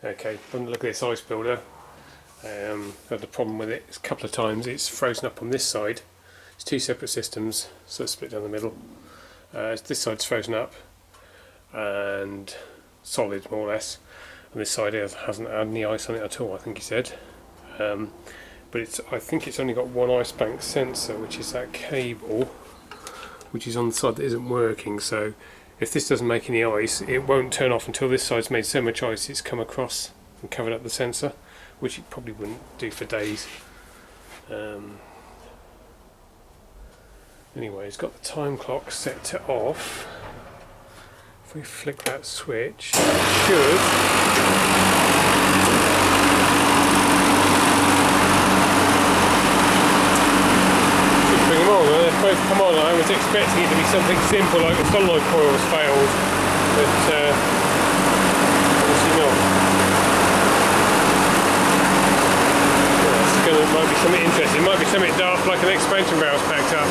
Okay, from the look at this ice builder, had the problem with it a couple of times. It's frozen up on this side. It's two separate systems, so it's split down the middle. This side's frozen up and solid more or less, and this side hasn't had any ice on it at all, I think he said. But I think it's only got one ice bank sensor, which is that cable, which is on the side that isn't working. So if this doesn't make any ice, it won't turn off until this side's made so much ice it's come across and covered up the sensor, which it probably wouldn't do for days. Anyway, it's got the time clock set to off. If we flick that switch, it should. Bring them on, they've both come on. I was expecting it to be something simple like the solenoid coils failed, but obviously not. Yeah, might be something interesting. It might be something daft like an expansion valve's packed up.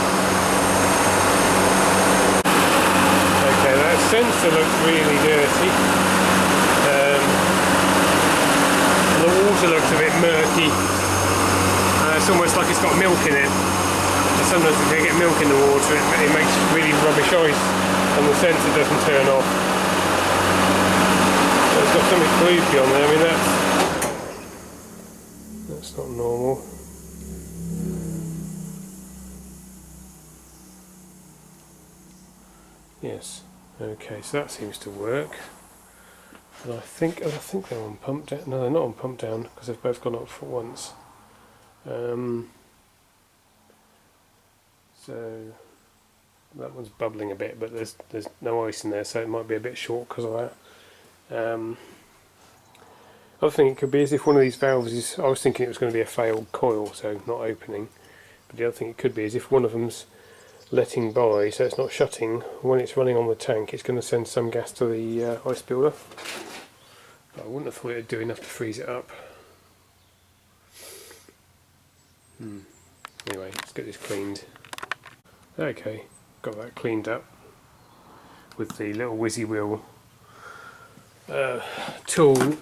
Okay, that sensor looks really dirty. The water looks a bit murky. It's almost like it's got milk in it. Sometimes if you get milk in the water, it makes really rubbish ice and the sensor doesn't turn off. So it's got something gloopy on there. I mean, that's not normal. Yes. Okay, so that seems to work. And I think they're on pump down. No, they're not on pump down because they've both gone up at once. So that one's bubbling a bit, but there's no ice in there, so it might be a bit short because of that. Other thing it could be is if one of these valves is, I was thinking it was going to be a failed coil, so not opening. But the other thing it could be is if one of them's letting by, so it's not shutting, when it's running on the tank, it's going to send some gas to the ice builder. But I wouldn't have thought it would do enough to freeze it up. Anyway, let's get this cleaned. Okay, got that cleaned up with the little whizzy wheel tool.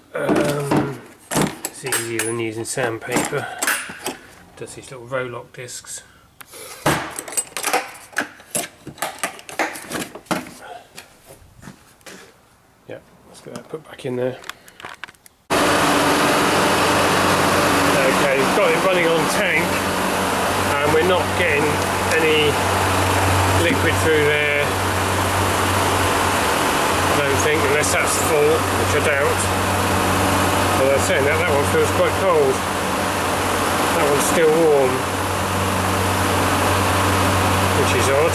It's easier than using sandpaper. Does these little row lock discs. Yeah, let's get that put back in there. Okay, we've got it running on tank, and we're not getting any liquid through there, I don't think, unless that's full, which I doubt. But I'm saying that one feels quite cold. That one's still warm, which is odd.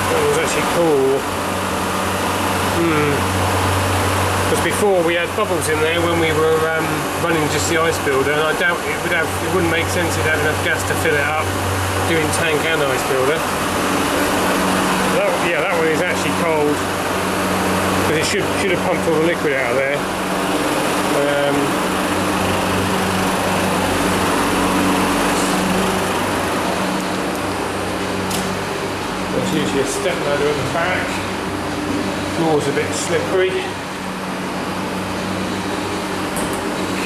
That one's actually cool. Because before we had bubbles in there when we were running just the ice builder, and I doubt it wouldn't make sense to have enough gas to fill it up doing tank and ice builder. That one is actually cold because it should have pumped all the liquid out of there. There's usually a step ladder at the back. Floor's a bit slippery.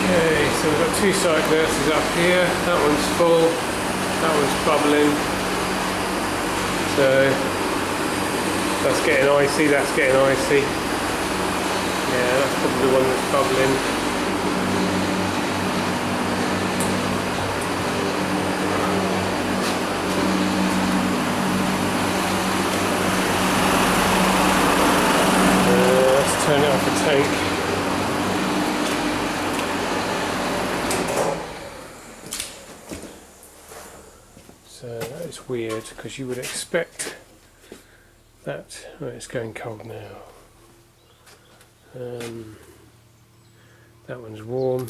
Okay, so we've got two side nurses up here. That one's full, that one's bubbling. So that's getting icy, that's getting icy. Yeah, that's probably the one that's bubbling. Let's turn it off the tank. So that is weird because you would expect that. Oh, it's going cold now. That one's warm.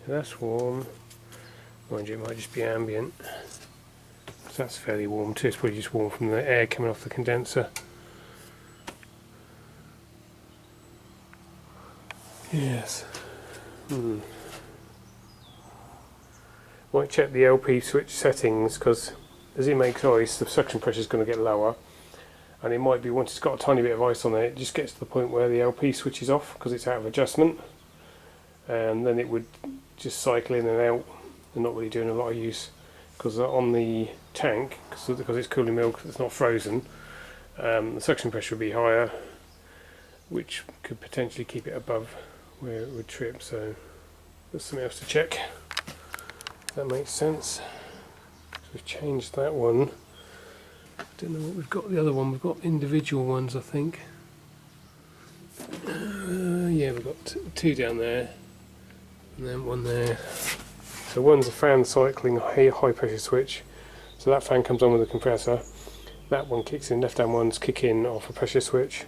That's warm. Mind you, it might just be ambient. So that's fairly warm too. It's probably just warm from the air coming off the condenser. Yes. Might check the LP switch settings because as it makes ice, the suction pressure is going to get lower, and it might be, once it's got a tiny bit of ice on it just gets to the point where the LP switches off because it's out of adjustment, and then it would just cycle in and out and not really doing a lot of use, because on the tank, because it's cooling milk, it's not frozen, the suction pressure would be higher, which could potentially keep it above where it would trip. So there's something else to check, if that makes sense. So we've changed that one. Don't know what we've got the other one. We've got individual ones, I think. Yeah, we've got two down there and then one there. So one's a fan cycling high pressure switch, so that fan comes on with the compressor. That one kicks in, left hand ones kick in off a pressure switch,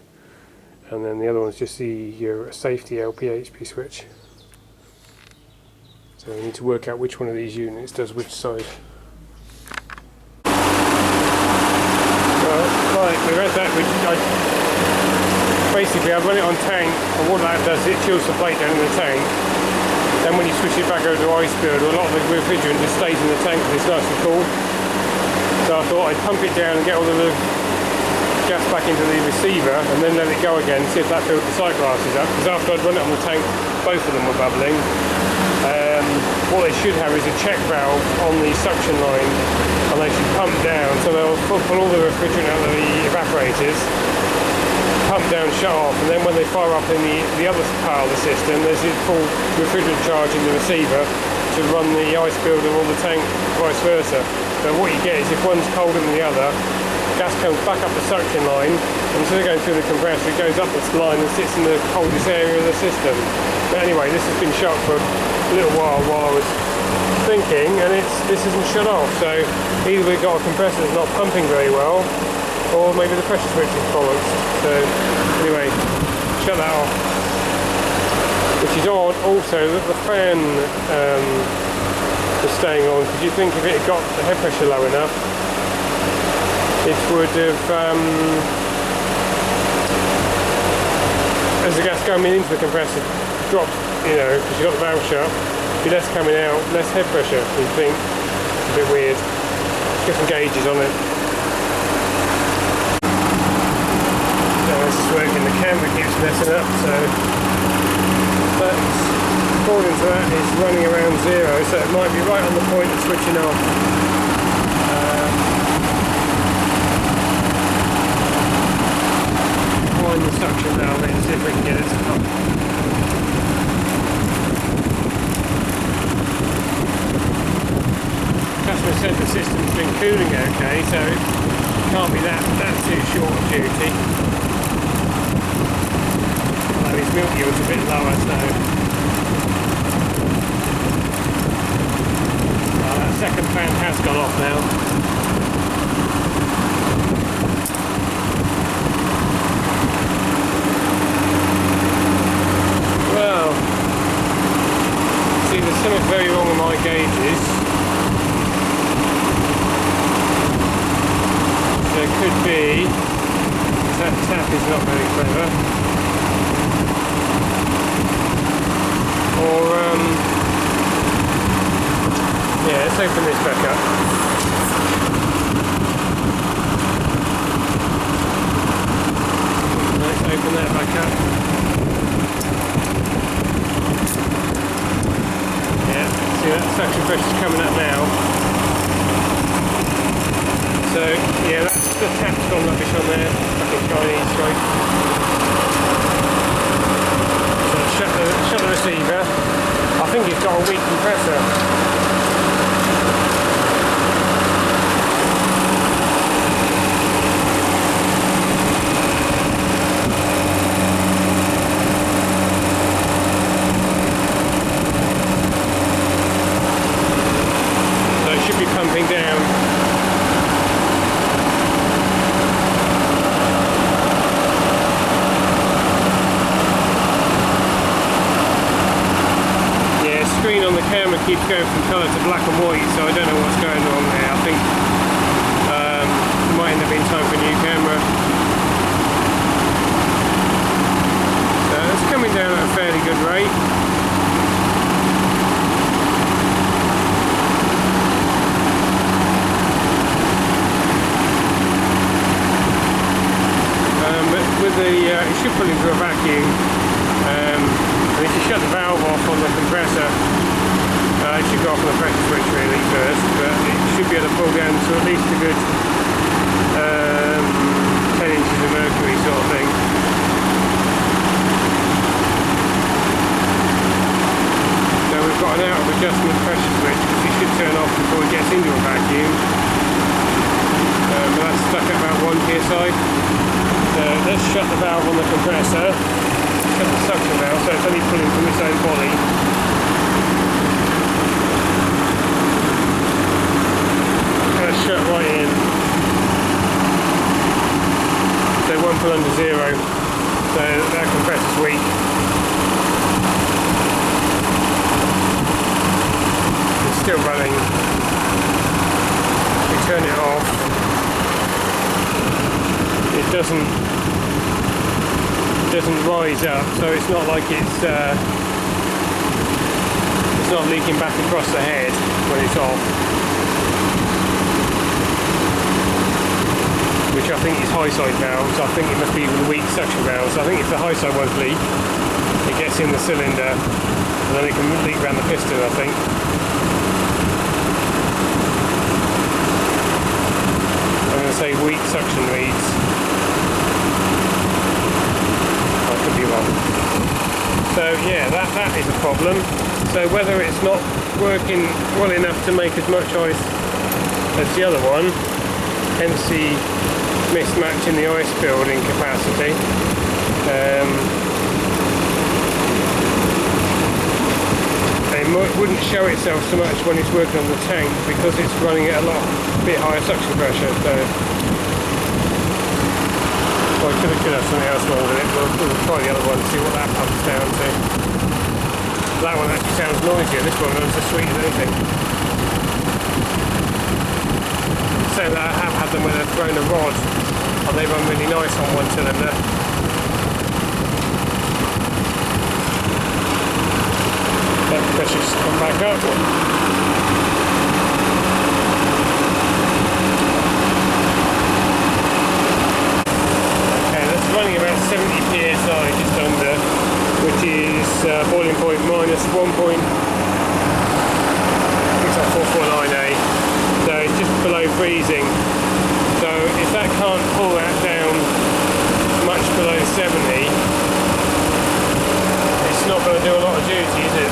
and then the other one's just your safety LP-HP switch. So we need to work out which one of these units does which side. Well, right, we read that. Basically, I run it on tank, and what that does, it chills the plate down in the tank. Then when you switch it back over to ice builder, a lot of the refrigerant just stays in the tank because it's nice and cool. So I thought I'd pump it down and get all the gas back into the receiver and then let it go again, see if that filled the sight glasses up. Because after I'd run it on the tank, both of them were bubbling. What they should have is a check valve on the suction line, and they should pump down, so they'll pull all the refrigerant out of the evaporators, pump down, shut off, and then when they fire up in the other part of the system, there's a full refrigerant charge in the receiver to run the ice builder or the tank, vice versa. So what you get is, if one's colder than the other, gas comes back up the suction line, and instead of going through the compressor, it goes up this line and sits in the coldest area of the system. But anyway, this has been shut for a little while I was thinking, and this isn't shut off. So either we've got a compressor that's not pumping very well, or maybe the pressure switch is bollocks. So anyway, shut that off. Which is odd also that the fan was staying on, because you'd think if it had got the head pressure low enough, it would have, as the gas coming into the compressor dropped, you know, because you've got the valve shut, be less coming out, less head pressure. You'd think. It's a bit weird. Different gauges on it. This is working, the camera keeps messing up, so but according to that it's running around 0, so it might be right on the point of switching off. Wind the suction valve in and see if we can get it to pump. Customer said the system's been cooling okay, so it can't be that too short of duty. His milk yield's a bit lower, so that second fan has gone off now. Well, see, there's something very wrong with my gauges. There could be, that tap is not very clever. Or, yeah, let's open this back up. Let's open that back up. Yeah, see that suction pressure's coming up now. So, yeah, that's the tap's gone rubbish on there, fucking Chinese straight. Shut the receiver. I think it's got a weak compressor. So it should be pumping down. On the camera keeps going from colour to black and white, so I don't know what's going on there. I think it might end up being time for a new camera. So it's coming down at a fairly good rate. it should pull into a vacuum. And if you shut the valve off on the compressor, it should go off on the pressure switch really first, but it should be able to pull down to at least a good 10 inches of mercury sort of thing. So we've got an out of adjustment pressure switch which it should turn off before it gets into a vacuum. But that's stuck at about 1 psi. So let's shut the valve on the compressor, shut the suction valve so it's only pulling from its own body. Shut right in. So it won't pull under 0. So that compressor's weak. It's still running. We turn it off. It doesn't rise up, so it's not like it's not leaking back across the head when it's off. Which I think is high side valves. I think it must be even weak suction valves. I think if the high side ones leak, it gets in the cylinder and then it can leak around the piston, I think. I'm going to say weak suction leads. I could be wrong. So yeah, that is a problem. So whether it's not working well enough to make as much ice as the other one, hence the mismatch in the ice building capacity. It wouldn't show itself so much when it's working on the tank because it's running at a bit higher suction pressure. So well, I could have something else wrong with it. We'll try the other one and see what that pumps down to. That one actually sounds noisier. This one runs as sweet as anything. Saying that I have had them when they've thrown a rod and they run really nice on one cylinder. That pressure's come back up. Okay, that's running about 70 psi, just under, which is boiling point minus 1.449A. So it's just below freezing. So if that can't pull that down much below 70, it's not going to do a lot of duty, is it?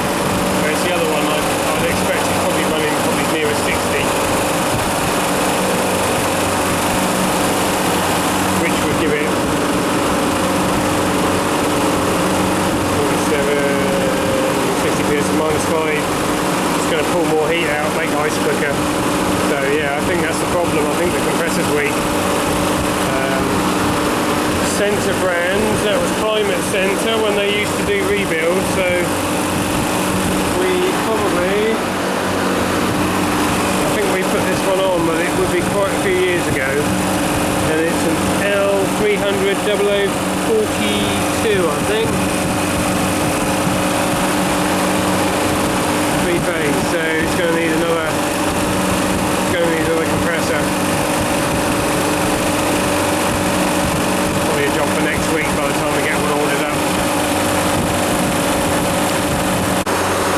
Whereas the other one I'd expect it's probably running nearer 60. Which would give it 47, 50 psi minus 5. It's going to pull more heat out, make ice quicker. So yeah, I think that's the problem. I think the compressor's weak. Centre brands, that was Climate Centre when they used to do rebuilds, so we probably, I think we put this one on, but it would be quite a few years ago, and it's an L3000042, I think. 3-phase, so it's going to need another compressor. Probably a job for next week by the time we get one ordered up.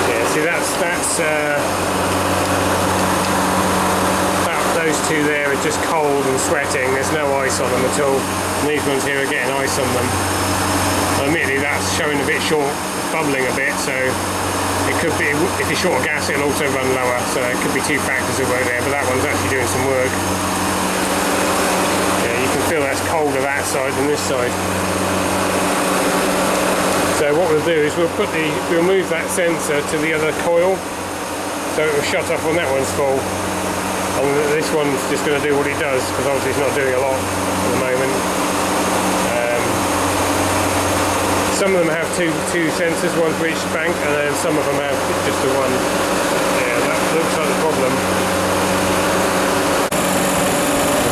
Yeah, see that's those two there are just cold and sweating. There's no ice on them at all. And these ones here are getting ice on them. Admittedly, that's showing a bit short, bubbling a bit, so it could be, if you're short of gas, it'll also run lower, so it could be two factors at work there, but that one's actually doing some work. Yeah, you can feel that's colder that side than this side. So what we'll do is we'll move that sensor to the other coil, so it will shut off when that one's full. And this one's just going to do what it does, because obviously it's not doing a lot at the moment. Some of them have two sensors, one for each bank, and then some of them have just the one. Yeah, that looks like the problem.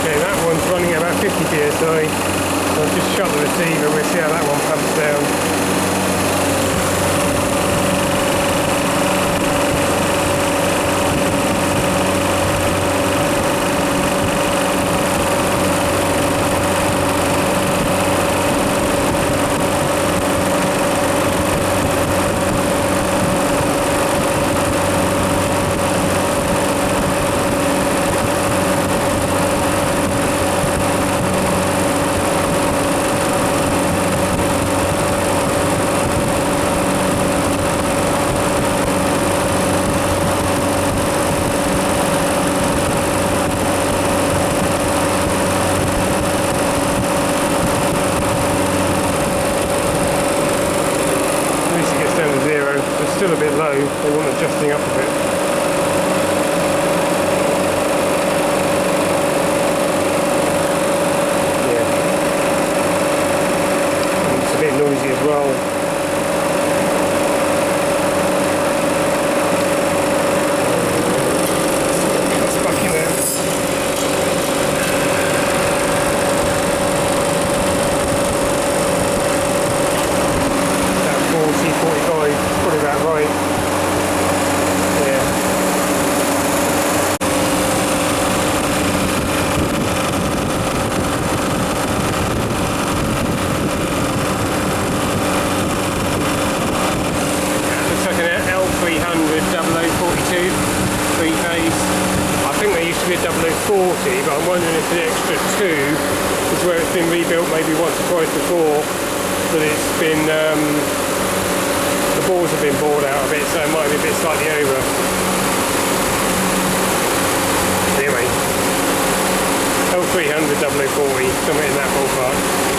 Okay, that one's running at about 50 psi. I'll just shut the receiver, we'll see how that one pumps down. still a bit low, they want adjusting up a bit. Yeah. And it's a bit noisy as well. Stuck in there. About 40, 45, probably about right. Yeah. Looks like an L300 0042 three-phase. I think there used to be a 0040, but I'm wondering if the extra 2 is where it's been rebuilt maybe once or twice before, but it's been the bores have been bored out a bit, so it might be a bit slightly over. Anyway, L300 0040, somewhere in that ballpark.